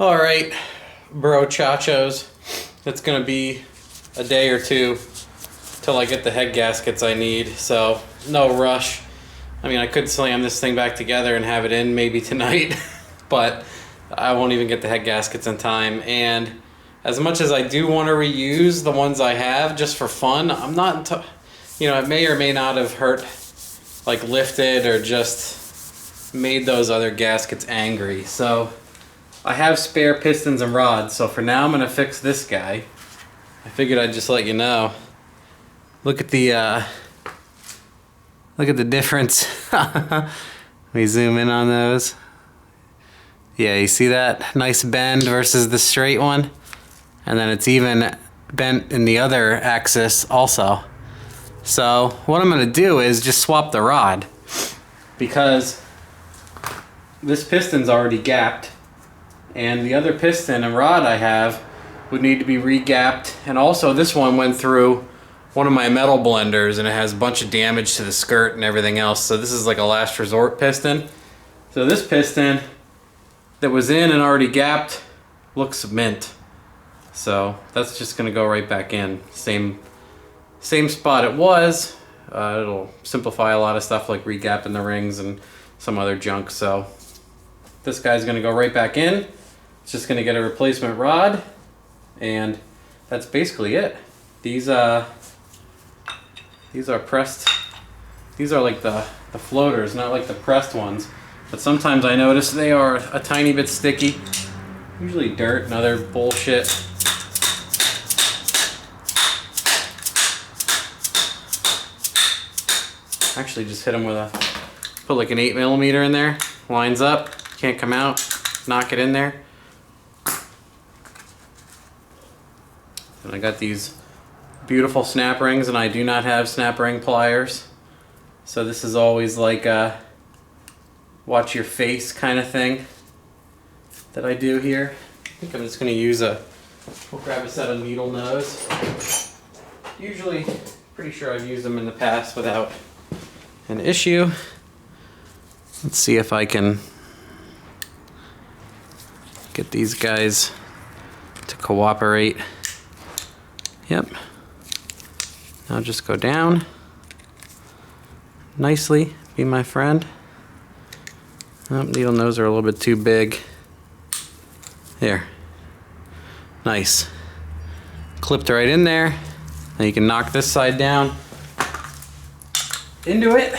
All right, bro chachos. It's gonna be a day or two till I get the head gaskets I need, so no rush. I mean, I could slam this thing back together and have it in maybe tonight, but I won't even get the head gaskets in time. And as much as I do want to reuse the ones I have just for fun, I'm not, it may or may not have hurt, like lifted or just made those other gaskets angry. So I have spare pistons and rods, so for now I'm gonna fix this guy. I figured I'd just let you know. Look at the difference. Let me zoom in on those. Yeah, you see that nice bend versus the straight one? And then it's even bent in the other axis also. So what I'm gonna do is just swap the rod, because this piston's already gapped, and the other piston and rod I have would need to be re-gapped. And also this one went through one of my metal blenders and it has a bunch of damage to the skirt and everything else. So this is like a last resort piston. So this piston that was in and already gapped looks mint. So that's just gonna go right back in. Same spot it was. It'll simplify a lot of stuff like re-gapping the rings and some other junk. So this guy's gonna go right back in. It's just gonna get a replacement rod, and that's basically it. These are pressed. These are like the floaters, not like the pressed ones. But sometimes I notice they are a tiny bit sticky. Usually dirt and other bullshit. Actually just hit them with put like an 8mm in there, lines up, can't come out, knock it in there. And I got these beautiful snap rings, and I do not have snap ring pliers. So this is always like a watch your face kind of thing that I do here. I think I'm just gonna use we'll grab a set of needle nose. Usually, pretty sure I've used them in the past without an issue. Let's see if I can get these guys to cooperate. Yep. Now just go down nicely, be my friend. Oh, needle nose are a little bit too big. There. Nice. Clipped right in there. Now you can knock this side down into it.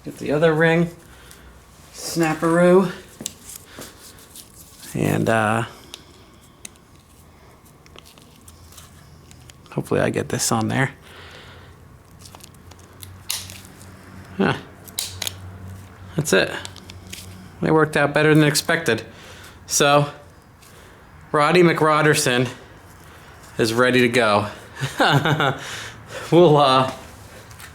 Get the other ring. Snapperoo. And hopefully I get this on there. Huh. That's it. It worked out better than expected. So, Roddy McRodderson is ready to go. We'll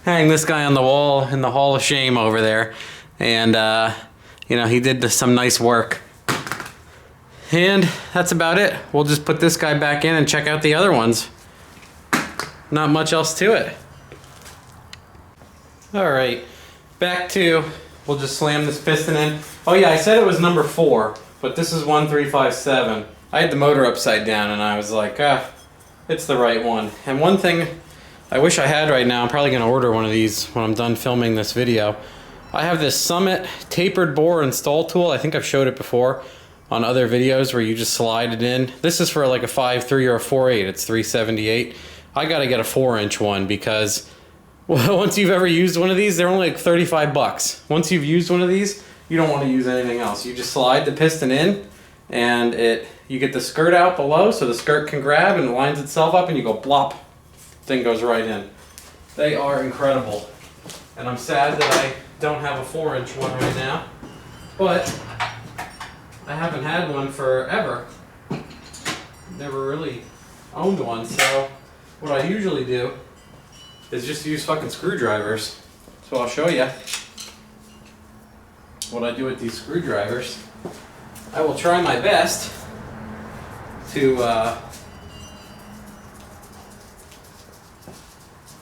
hang this guy on the wall in the Hall of Shame over there. And, he did some nice work. And that's about it. We'll just put this guy back in and check out the other ones. Not much else to it. All right, we'll just slam this piston in. Oh yeah, I said it was number 4, but this is 1357. I had the motor upside down and I was like, it's the right one. And one thing I wish I had right now, I'm probably gonna order one of these when I'm done filming this video. I have this Summit tapered bore install tool. I think I've showed it before on other videos where you just slide it in. This is for like a 5.3 or a 4.8. It's $378. I gotta get a 4-inch one because once you've ever used one of these, they're only like 35 bucks. Once you've used one of these, you don't want to use anything else. You just slide the piston in, and you get the skirt out below so the skirt can grab and it lines itself up, and you go blop. Thing goes right in. They are incredible. And I'm sad that I don't have a 4-inch one right now, but I haven't had one forever. Never really owned one, so what I usually do is just use fucking screwdrivers. So I'll show you what I do with these screwdrivers. I will try my best to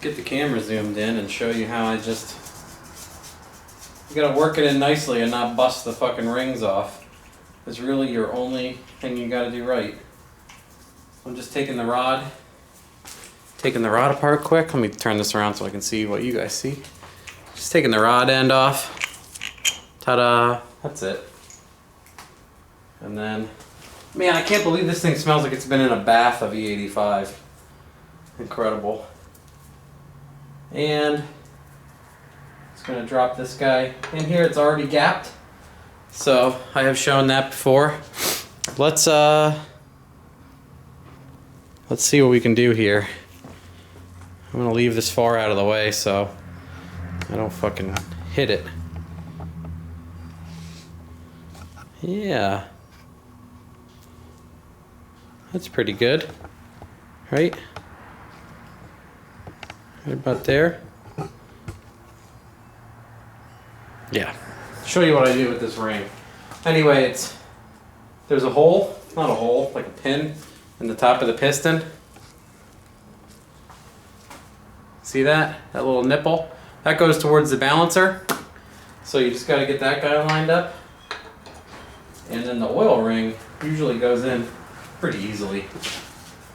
get the camera zoomed in and show you how I just You gotta work it in nicely and not bust the fucking rings off. It's really your only thing you gotta do right. I'm just taking the rod apart quick. Let me turn this around so I can see what you guys see. Just taking the rod end off. Ta-da, that's it. And then, man, I can't believe this thing smells like it's been in a bath of E85. Incredible. And just gonna drop this guy in here. It's already gapped. So I have shown that before. Let's see what we can do here. I'm gonna leave this far out of the way so I don't fucking hit it. Yeah. That's pretty good, right? Right about there. Yeah. Show you what I do with this ring. Anyway, there's a hole, not a hole, like a pin in the top of the piston. See that? That little nipple? That goes towards the balancer. So you just gotta get that guy lined up. And then the oil ring usually goes in pretty easily.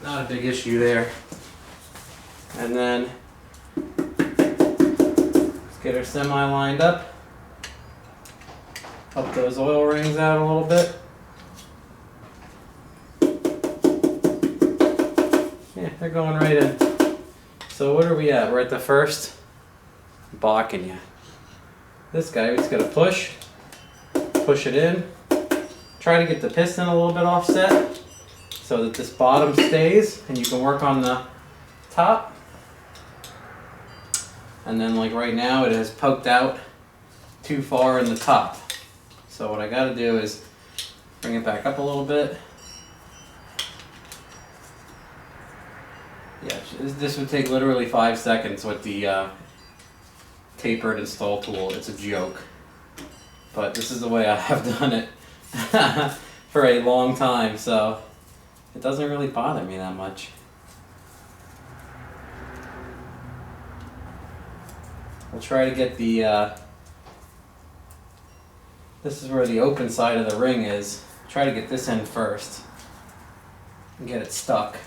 Not a big issue there. And then let's get our semi lined up. Help those oil rings out a little bit. Yeah, they're going right in. So what are we at? We're at the first. Balking you. This guy, we just gotta push it in. Try to get the piston a little bit offset so that this bottom stays and you can work on the top. And then like right now it has poked out too far in the top. So what I gotta do is bring it back up a little bit. Yeah, this would take literally 5 seconds with the tapered install tool. It's a joke. But this is the way I have done it for a long time, so it doesn't really bother me that much. We'll try to get the, this is where the open side of the ring is. Try to get this in first and get it stuck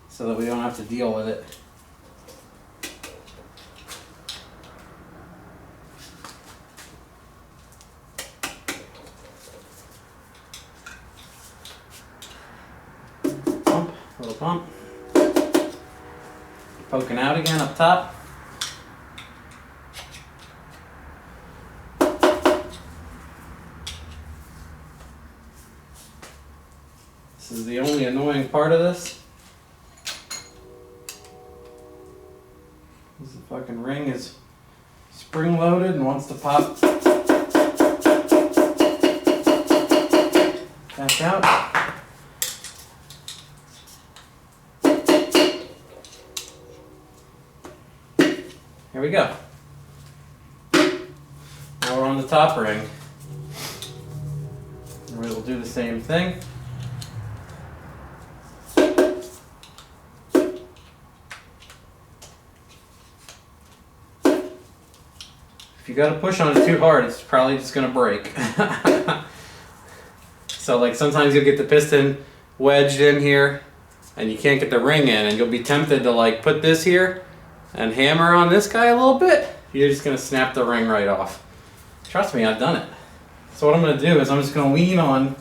so that we don't have to deal with it. Little pump. Poking out again up top. This is the only annoying part of this. The fucking ring is spring loaded and wants to pop back out. Here we go. Now we're on the top ring. And we'll do the same thing. If you gotta push on it too hard, it's probably just gonna break. So like sometimes you'll get the piston wedged in here and you can't get the ring in and you'll be tempted to like put this here and hammer on this guy a little bit. You're just gonna snap the ring right off. Trust me, I've done it. So what I'm gonna do is I'm just gonna lean on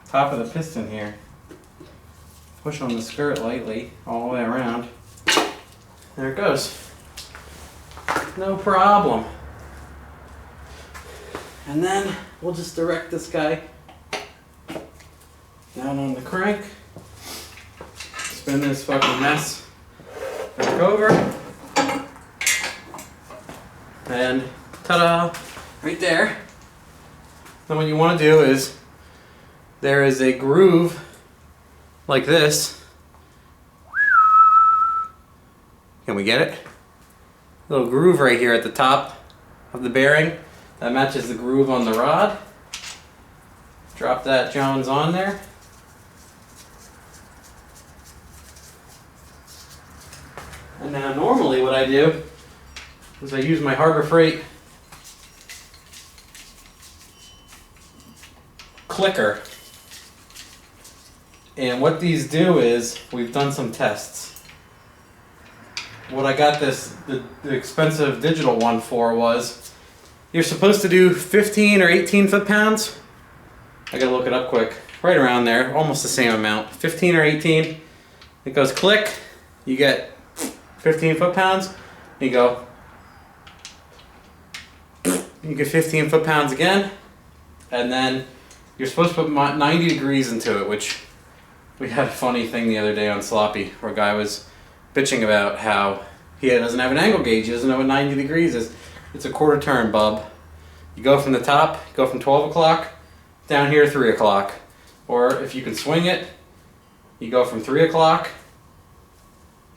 top of the piston here. Push on the skirt lightly all the way around. There it goes. No problem. And then we'll just direct this guy down on the crank. Spin this fucking mess back over. And ta-da! Right there. Then what you want to do is there is a groove like this. Can we get it? Little groove right here at the top of the bearing that matches the groove on the rod. Drop that Jones on there. And now normally what I do is I use my Harbor Freight clicker. And what these do is, we've done some tests. What I got the expensive digital one for was, you're supposed to do 15 or 18 foot-pounds. I gotta look it up quick. Right around there, almost the same amount. 15 or 18. It goes click, you get 15 foot-pounds. You go, you get 15 foot-pounds again. And then you're supposed to put 90 degrees into it, which we had a funny thing the other day on Sloppy, where a guy was bitching about how he doesn't have an angle gauge, he doesn't know what 90 degrees is. It's a quarter turn, bub. You go from the top, go from 12 o'clock, down here 3 o'clock. Or if you can swing it, you go from 3 o'clock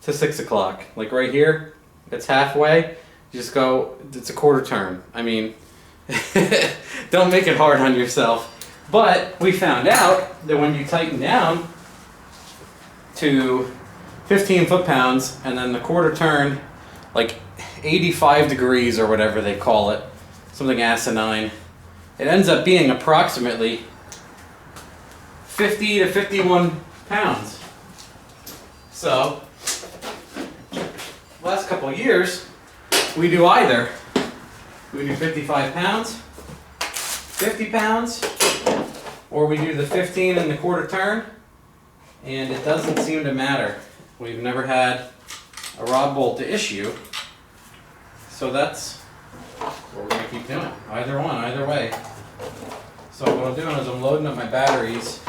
to 6 o'clock. Like right here, it's halfway. You just go, it's a quarter turn. I mean, don't make it hard on yourself. But we found out that when you tighten down to 15 foot-pounds and then the quarter turn, like 85 degrees or whatever they call it, something asinine, it ends up being approximately 50 to 51 pounds. So, last couple of years, we do either. We do 55 pounds, 50 pounds, or we do the 15 and the quarter turn, and it doesn't seem to matter. We've never had a rod bolt to issue, so that's what we're going to keep doing. Either one, either way. So what I'm doing is I'm loading up my batteries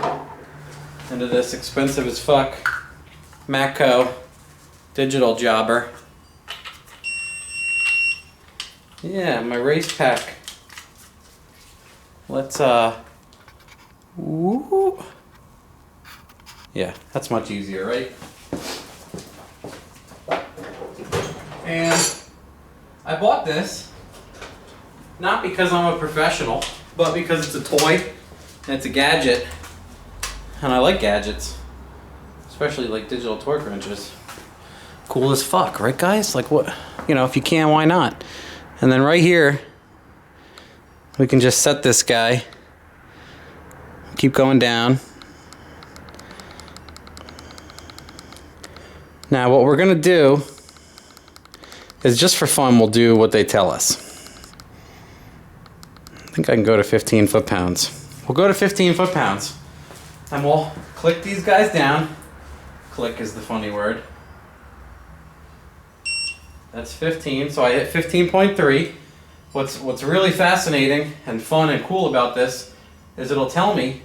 into this expensive as fuck Matco digital jobber. Yeah, my race pack. Let's woo. Yeah, that's much easier, right? And I bought this not because I'm a professional, but because it's a toy and it's a gadget, and I like gadgets, especially like digital torque wrenches. Cool as fuck, right guys? Like what, you know, if you can, why not? And then right here, we can just set this guy, keep going down. Now what we're gonna do is, just for fun, we'll do what they tell us. I think I can go to 15 foot-pounds. We'll go to 15 foot-pounds, and we'll click these guys down. Click is the funny word. That's 15, so I hit 15.3. What's really fascinating and fun and cool about this is it'll tell me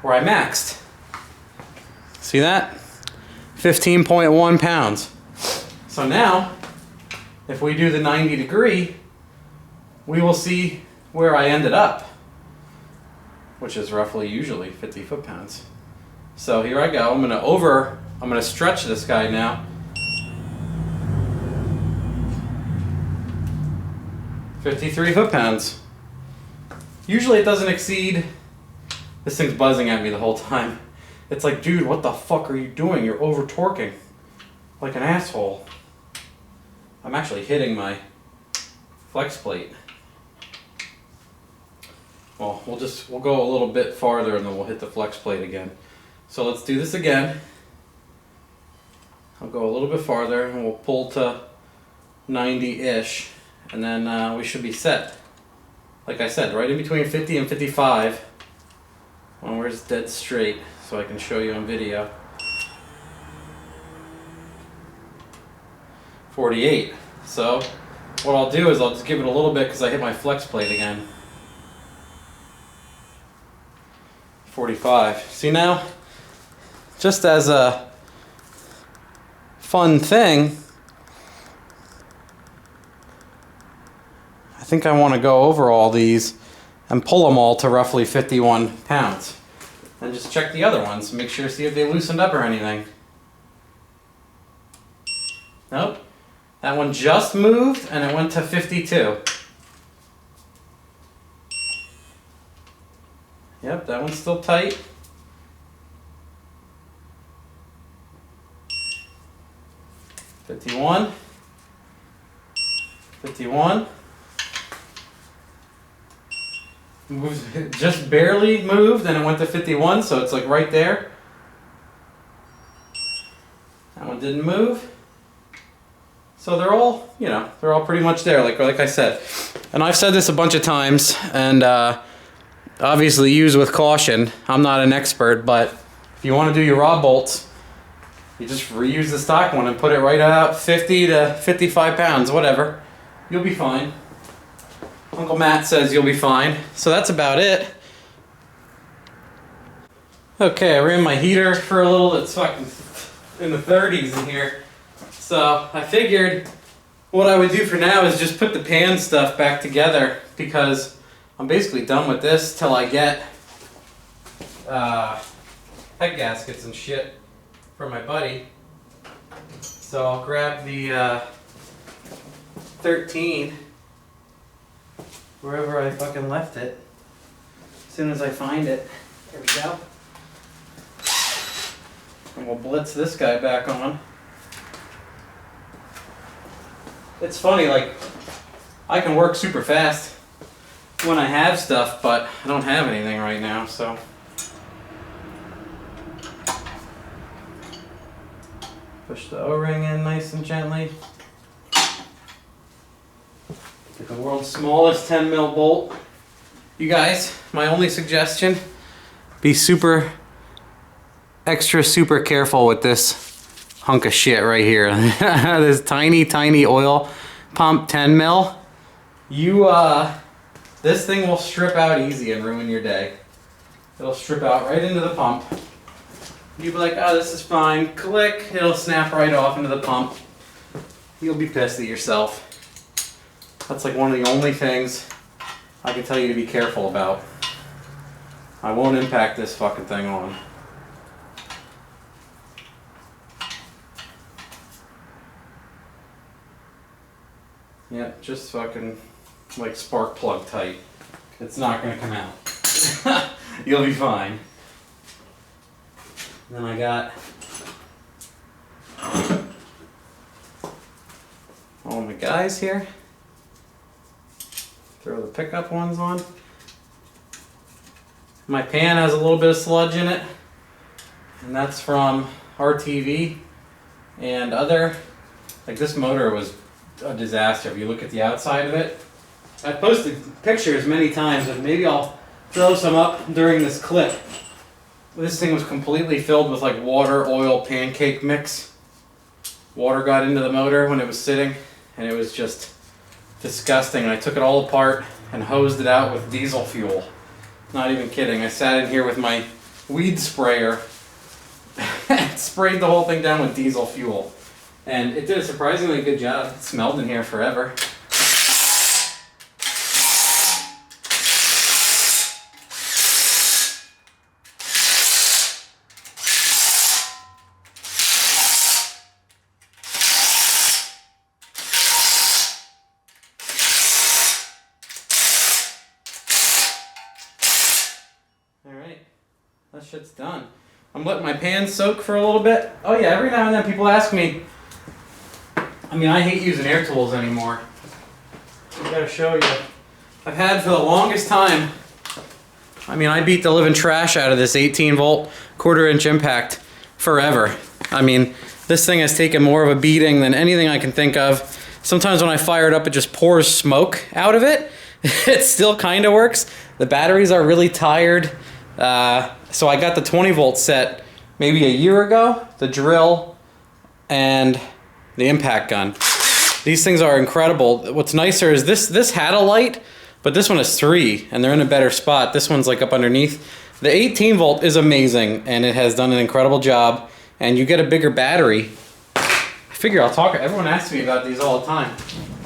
where I maxed. See that? 15.1 pounds. So now, if we do the 90 degree, we will see where I ended up, which is roughly usually 50 foot-pounds. So here I go. I'm gonna stretch this guy now. 53 foot-pounds. Usually it doesn't exceed, this thing's buzzing at me the whole time. It's like, dude, what the fuck are you doing? You're over torquing like an asshole. I'm actually hitting my flex plate. Well, we'll go a little bit farther and then we'll hit the flex plate again. So let's do this again. I'll go a little bit farther and we'll pull to 90-ish, and then we should be set. Like I said, right in between 50 and 55. Well, where's dead straight so I can show you on video. 48. So what I'll do is I'll just give it a little bit because I hit my flex plate again. 45. See now, just as a fun thing, I think I want to go over all these and pull them all to roughly 51 pounds. And just check the other ones, make sure, see if they loosened up or anything. Nope. That one just moved and it went to 52. Yep, that one's still tight. 51. 51. Moved, just barely moved, and it went to 51, so it's like right there. That one didn't move. So they're all, you know, they're all pretty much there, like I said. And I've said this a bunch of times, and obviously use with caution. I'm not an expert, but if you want to do your raw bolts, you just reuse the stock one and put it right out 50 to 55 pounds, whatever. You'll be fine. Uncle Matt says you'll be fine. So that's about it. Okay, I ran my heater for a little. It's fucking in the 30s in here. So I figured what I would do for now is just put the pan stuff back together, because I'm basically done with this till I get head gaskets and shit for my buddy. So I'll grab the 13 wherever I fucking left it. As soon as I find it. There we go. And we'll blitz this guy back on. It's funny, like, I can work super fast when I have stuff, but I don't have anything right now, so. Push the O-ring in nice and gently. Get the world's smallest 10 mil bolt. You guys, my only suggestion, be super careful with this hunk of shit right here. This tiny oil pump, 10 mil. This thing will strip out easy and ruin your day. It'll strip out right into the pump. You'll be like, oh, this is fine. Click, it'll snap right off into the pump. You'll be pissed at yourself. That's like one of the only things I can tell you to be careful about. I won't impact this fucking thing on. Yep, just fucking like spark plug tight. It's not gonna come out. You'll be fine. Then I got all my guys here. Throw the pickup ones on. My pan has a little bit of sludge in it, and that's from RTV and other, like this motor was a disaster. If you look at the outside of it, I posted pictures many times, and maybe I'll throw some up during this clip. This thing was completely filled with like water, oil, pancake mix. Water got into the motor when it was sitting, and it was just disgusting. I took it all apart and hosed it out with diesel fuel. Not even kidding. I sat in here with my weed sprayer and sprayed the whole thing down with diesel fuel. And it did a surprisingly good job. It smelled in here forever. Alright, that shit's done. I'm letting my pan soak for a little bit. Oh yeah, every now and then people ask me, I mean, I hate using air tools anymore. I gotta show you. I've had for the longest time, I mean, I beat the living trash out of this 18 volt 1/4 inch impact forever. I mean, this thing has taken more of a beating than anything I can think of. Sometimes when I fire it up, it just pours smoke out of it. It still kind of works. The batteries are really tired. So I got the 20 volt set maybe a year ago, the drill and the impact gun. These things are incredible. What's nicer is this had a light, but this one has 3 and they're in a better spot. This one's like up underneath. The 18 volt is amazing and it has done an incredible job, and you get a bigger battery. I figure I'll talk, everyone asks me about these all the time.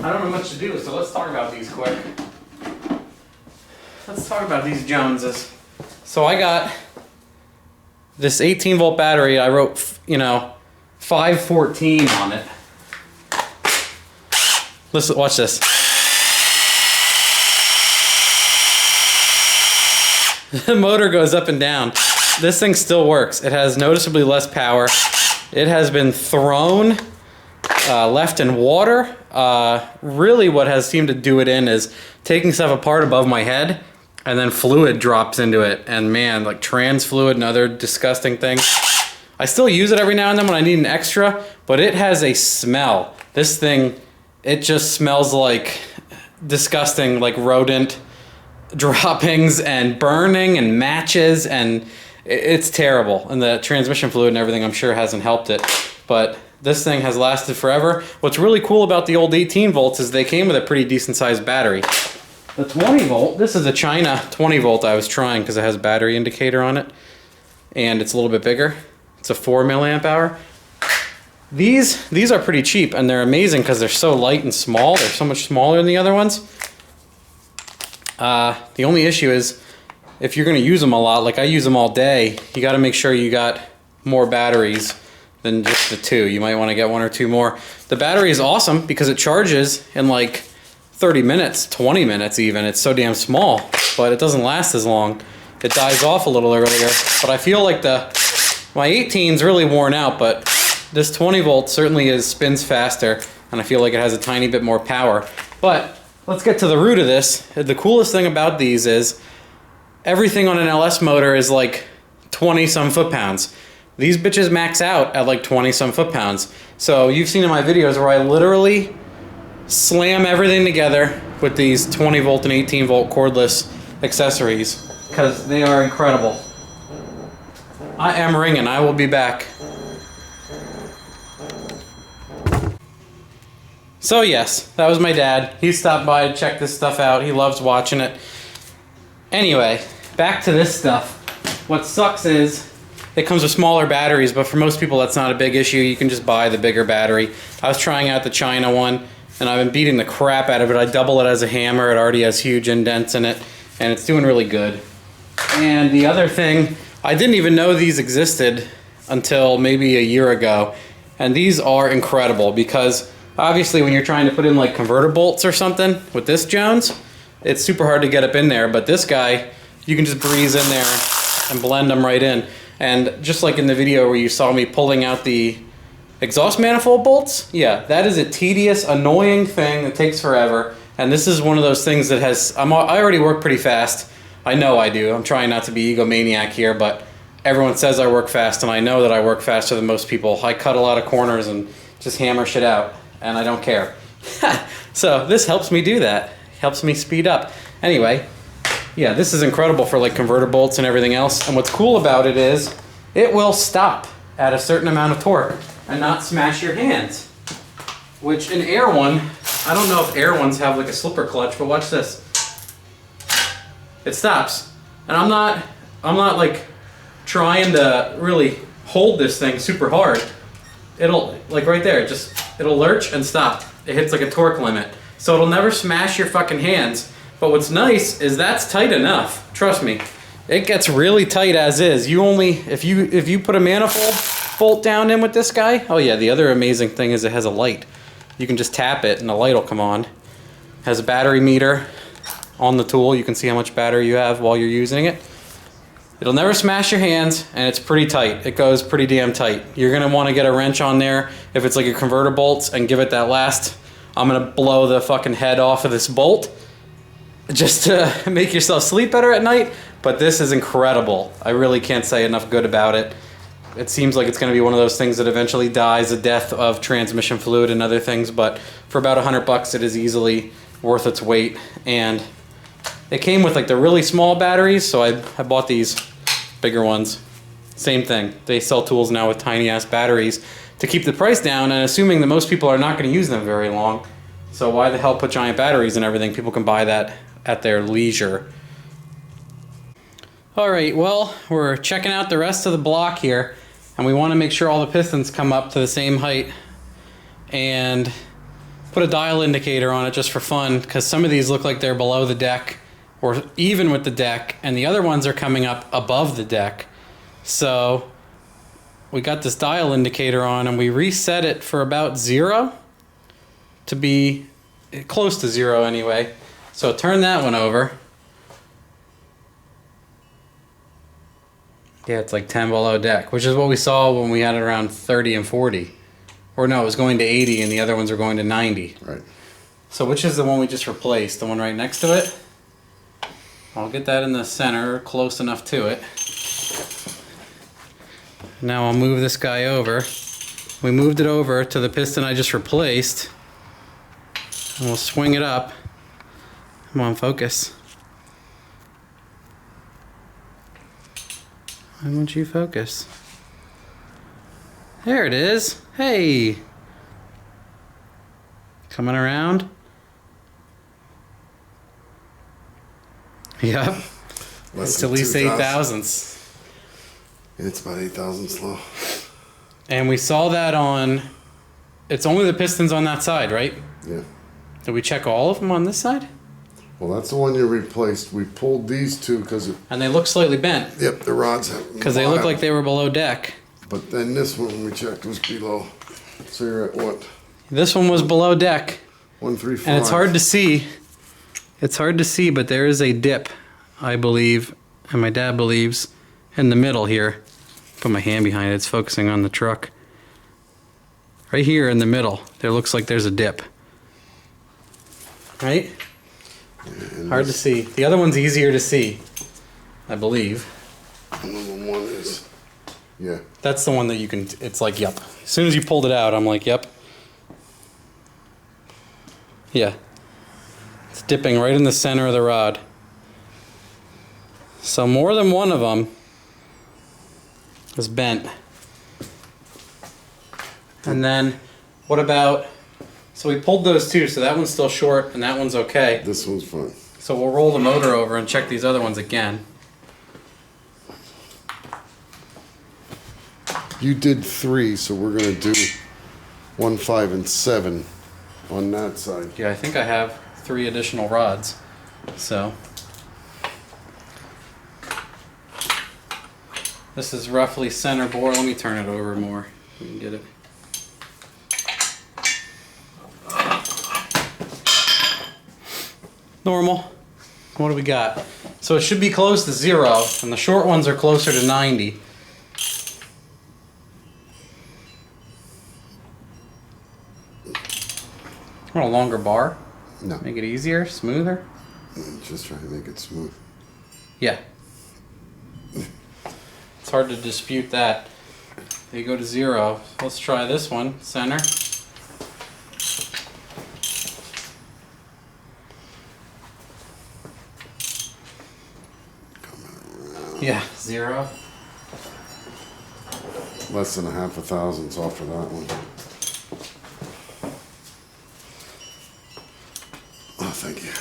I don't know much to do, so let's talk about these quick. Let's talk about these Joneses. So I got this 18 volt battery. I wrote, you know, 514 on it. Listen, watch this. The motor goes up and down. This thing still works. It has noticeably less power. It has been thrown left in water. Really what has seemed to do it in is taking stuff apart above my head, and then fluid drops into it. And man, like trans fluid and other disgusting things. I still use it every now and then when I need an extra, but it has a smell. This thing, it just smells like disgusting, like rodent droppings and burning and matches, and it's terrible. And the transmission fluid and everything, I'm sure, hasn't helped it. But this thing has lasted forever. What's really cool about the old 18 volts is they came with a pretty decent sized battery. The 20 volt, this is a China 20 volt I was trying because it has a battery indicator on it, and it's a little bit bigger. It's a 4 milliamp hour. These are pretty cheap, and they're amazing because they're so light and small. They're so much smaller than the other ones. The only issue is if you're going to use them a lot, like I use them all day, you got to make sure you got more batteries than just the two. You might want to get one or two more. The battery is awesome because it charges in like 30 minutes, 20 minutes even. It's so damn small, but it doesn't last as long. It dies off a little earlier, but I feel like my 18's really worn out, but this 20 volt certainly spins faster, and I feel like it has a tiny bit more power. But let's get to the root of this. The coolest thing about these is everything on an LS motor is like 20 some foot-pounds. These bitches max out at like 20 some foot-pounds. So you've seen in my videos where I literally slam everything together with these 20 volt and 18 volt cordless accessories because they are incredible. I am ringing. I will be back. So yes, that was my dad. He stopped by to check this stuff out. He loves watching it. Anyway, back to this stuff. What sucks is it comes with smaller batteries, but for most people that's not a big issue. You can just buy the bigger battery. I was trying out the China one, and I've been beating the crap out of it. I double it as a hammer. It already has huge indents in it, and it's doing really good. And the other thing, I didn't even know these existed until maybe a year ago, and these are incredible because obviously when you're trying to put in like converter bolts or something with this Jones, it's super hard to get up in there, but this guy, you can just breeze in there and blend them right in. And just like in the video where you saw me pulling out the exhaust manifold bolts, yeah, that is a tedious, annoying thing that takes forever. And this is one of those things that I already work pretty fast. I know I do. I'm trying not to be egomaniac here, but everyone says I work fast, and I know that I work faster than most people. I cut a lot of corners and just hammer shit out, and I don't care. So this helps me do that. Helps me speed up. Anyway, yeah, this is incredible for like converter bolts and everything else. And what's cool about it is it will stop at a certain amount of torque and not smash your hands. Which in Air One, I don't know if Air Ones have like a slipper clutch, but watch this. It stops. And I'm not like trying to really hold this thing super hard. It'll, like right there, it'll lurch and stop. It hits like a torque limit. So it'll never smash your fucking hands. But what's nice is that's tight enough. Trust me. It gets really tight as is. You only, if you put a manifold bolt down in with this guy, oh yeah, the other amazing thing is it has a light. You can just tap it and the light will come on. It has a battery meter on the tool. You can see how much battery you have while you're using it. It'll never smash your hands, and it's pretty tight. It goes pretty damn tight. You're gonna wanna get a wrench on there if it's like a converter bolts and give it that last, I'm gonna blow the fucking head off of this bolt just to make yourself sleep better at night. But this is incredible. I really can't say enough good about it. It seems like it's gonna be one of those things that eventually dies a death of transmission fluid and other things, but for about $100 it is easily worth its weight. And it came with like the really small batteries, so I bought these bigger ones. Same thing. They sell tools now with tiny ass batteries to keep the price down, and assuming that most people are not going to use them very long. So why the hell put giant batteries and everything? People can buy that at their leisure. Alright, well, we're checking out the rest of the block here, and we want to make sure all the pistons come up to the same height and put a dial indicator on it just for fun, because some of these look like they're below the deck or even with the deck, and the other ones are coming up above the deck. So we got this dial indicator on, and we reset it for about 0 to be close to 0 anyway. So turn that one over. Yeah, it's like 10 below deck, which is what we saw when we had it around 30 and 40. Or no, it was going to 80 and the other ones are going to 90. Right. So which is the one we just replaced? The one right next to it? I'll get that in the center, close enough to it. Now I'll move this guy over. We moved it over to the piston I just replaced. And we'll swing it up. Come on, focus. Why won't you focus? There it is. Hey! Coming around. Yep. It's at least 8 thousandths. It's about 8 thousandths low. And we saw that on... It's only the pistons on that side, right? Yeah. Did we check all of them on this side? Well, that's the one you replaced. We pulled these two because And they look slightly bent. yep, the rods have. Because they look like they were below deck. But then this one we checked was below. So you're at what? This one was below deck. 135. And it's hard to see. It's hard to see, but there is a dip, I believe, and my dad believes, in the middle here. Put my hand behind it, it's focusing on the truck. Right here in the middle, there looks like there's a dip. Right? And Hard to see. The other one's easier to see, I believe. Another one is. Yeah. That's the one that you can, it's like, yep. As soon as you pulled it out, I'm like, yep. Yeah. It's dipping right in the center of the rod. So more than one of them is bent. And then, what about, so we pulled those two, so that one's still short and that one's okay. This one's fine. So we'll roll the motor over and check these other ones again. You did 3, so we're gonna do 1, 5, and 7 on that side. Yeah, I think I have 3 additional rods. So this is roughly center bore. Let me turn it over more. We can get it. Normal. What do we got? So it should be close to 0, and the short ones are closer to 90. Want a longer bar? No. Make it easier, smoother? Just trying to make it smooth. Yeah. It's hard to dispute that. They go to 0. Let's try this one, center. Yeah, 0. Less than a half a thousandths off of that one. Oh, thank you.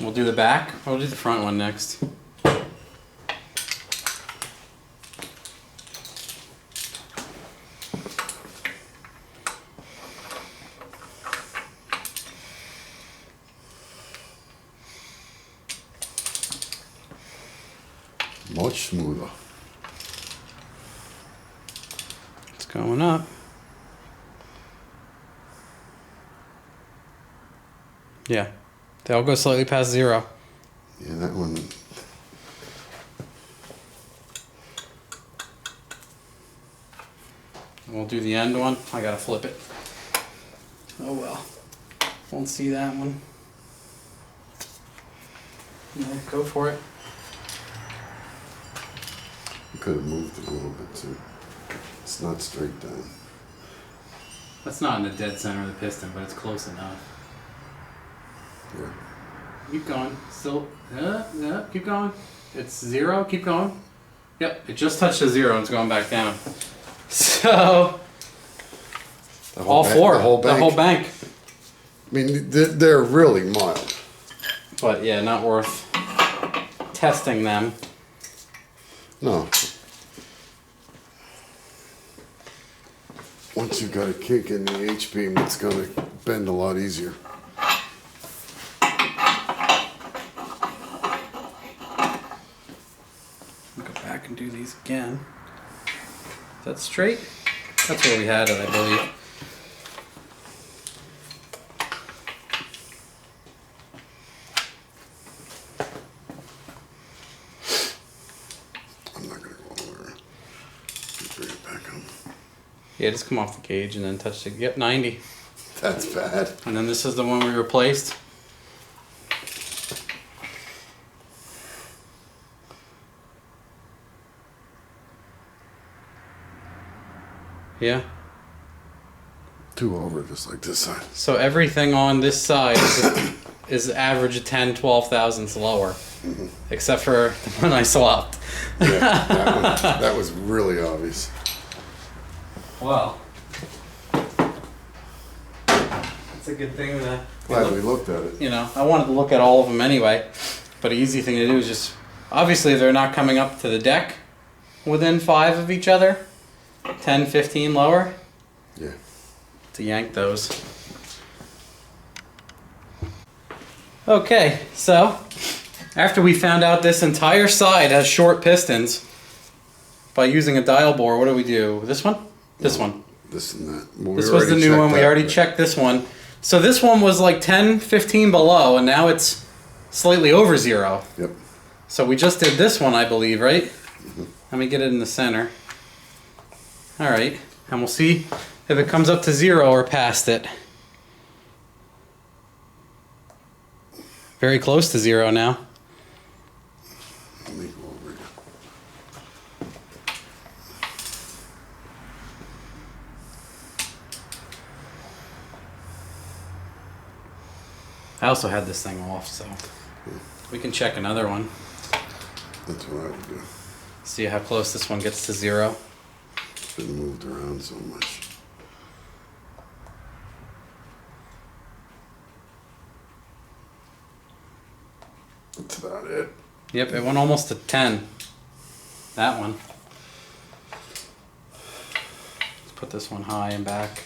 We'll do the back. We'll do the front one next. Much smoother. It's going up. Yeah. They all go slightly past 0. Yeah, that one. We'll do the end one. I gotta flip it. Oh well. Won't see that one. Yeah, go for it. You could have moved it a little bit too. It's not straight down. That's not in the dead center of the piston, but it's close enough. Yeah. Keep going. Still. Keep going. It's 0. Keep going. Yep. It just touched the 0 and it's going back down. So. All 4. The whole bank. The whole bank. I mean, they're really mild. But yeah, not worth testing them. No. Once you've got a kink in the H-beam, it's going to bend a lot easier. Go back and do these again. Is that straight? That's where we had it, I believe. I'm not going to go over. Bring it back up. Yeah, just come off the cage and then touch the, yep, 90. That's bad. And then this is the one we replaced. Yeah. 2 over, just like this side. So everything on this side is average of 10, 12 thousandths lower. Except for the one I swapped. Yeah, that was really obvious. Well. It's a good thing that... Glad we looked at it. You know, I wanted to look at all of them anyway. But an easy thing to do is just... Obviously, they're not coming up to the deck within 5 of each other. 10, 15 lower. Yeah. To yank those. Okay, so after we found out this entire side has short pistons, by using a dial bore, what do we do? This one? This one. This and that. Well, This was the new one. We already checked this one. So this one was like 10, 15 below, and now it's slightly over 0. Yep. So we just did this one, I believe, right? Let me get it in the center. All right, and we'll see if it comes up to 0 or past it. Very close to 0 now. Let me go over here. I also had this thing off, so we can check another one. That's what I would do. See how close this one gets to 0. It's been moved around so much. That's about it. Yep, it went almost to 10. That one. Let's put this one high and back.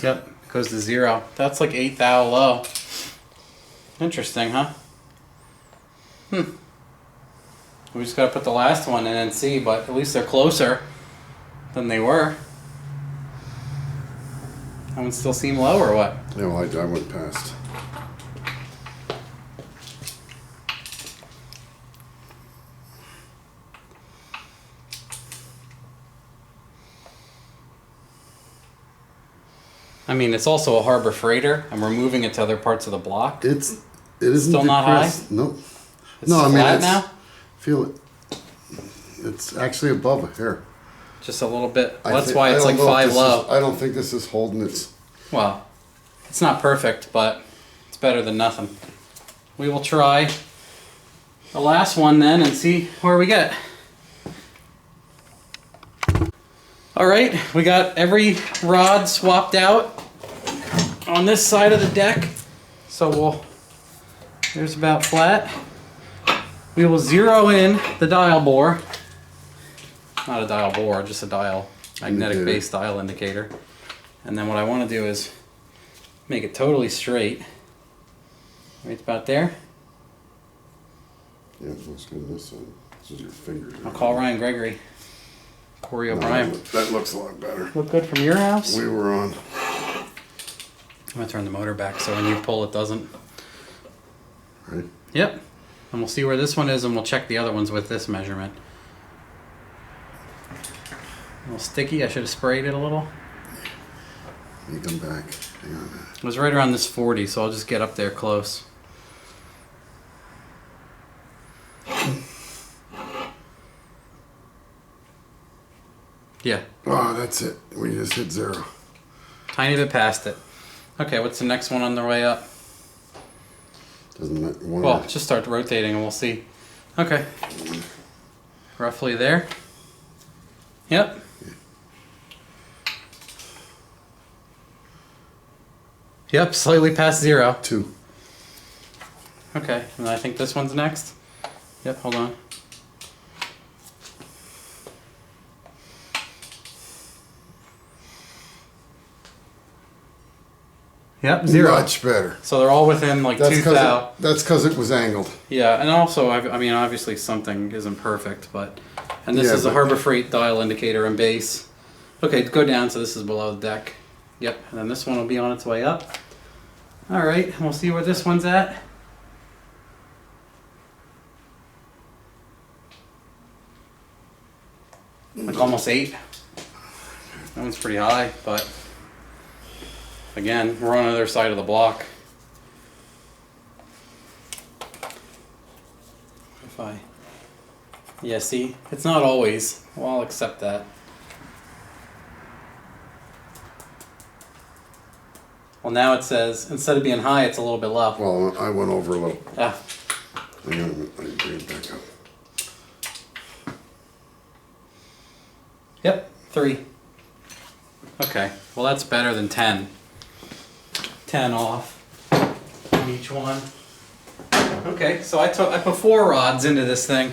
Yep, it goes to 0. That's like 8 thou low. Interesting, huh? We just gotta put the last one in and see, but at least they're closer than they were. That one still seem low or what? Yeah, well, I went past. I mean, it's also a Harbor Freighter, and we're moving it to other parts of the block. It isn't Still not depressed. high? Nope. It's No, I mean, flat it's, now? feel it. It's actually above a hair. Just a little bit. Well, I that's thi- why I it's don't like know if 5 this low. I don't think this is holding its. Well, it's not perfect, but it's better than nothing. We will try the last one then and see where we get. All right, we got every rod swapped out on this side of the deck. So there's about flat. We will zero in the dial bore. Not a dial bore, just a dial, magnetic based dial indicator. And then what I want to do is make it totally straight. Right about there. Yeah, it looks good on this side. This is your fingers. I'll call Ryan Gregory. Corey No, O'Brien. that looks a lot better. Look good from your house? We were on. I'm going to turn the motor back so when you pull it doesn't. Right? Yep. And we'll see where this one is and we'll check the other ones with this measurement. A little sticky. I should have sprayed it a little. You come back. Hang on a minute. It was right around this 40, so I'll just get up there close. Yeah. Oh, that's it. We just hit 0. Tiny bit past it. Okay, what's the next one on the way up? Doesn't that one? Well, just start rotating and we'll see. Okay. Roughly there. Yep. Yep, slightly past 0. 2. Okay, and I think this one's next. Yep, hold on. Yep, 0. Much better. So they're all within like 2 thou. That's because it was angled. Yeah, and also, I mean, obviously something isn't perfect, but... And this Yeah, is a but- Harbor Freight dial indicator and base. Okay, go down, so this is below the deck. Yep, and then this one will be on its way up. Alright, we'll see where this one's at. like almost 8. That one's pretty high, but again, we're on the other side of the block. Yeah, see, it's not always. Well, I'll accept that. Well, now it says, instead of being high, it's a little bit low. Well, I went over a little. Ah, Hang on a minute, let me bring it back up. yep, 3. Okay, well that's better than 10. 10 off on each one. Okay, so I put 4 rods into this thing.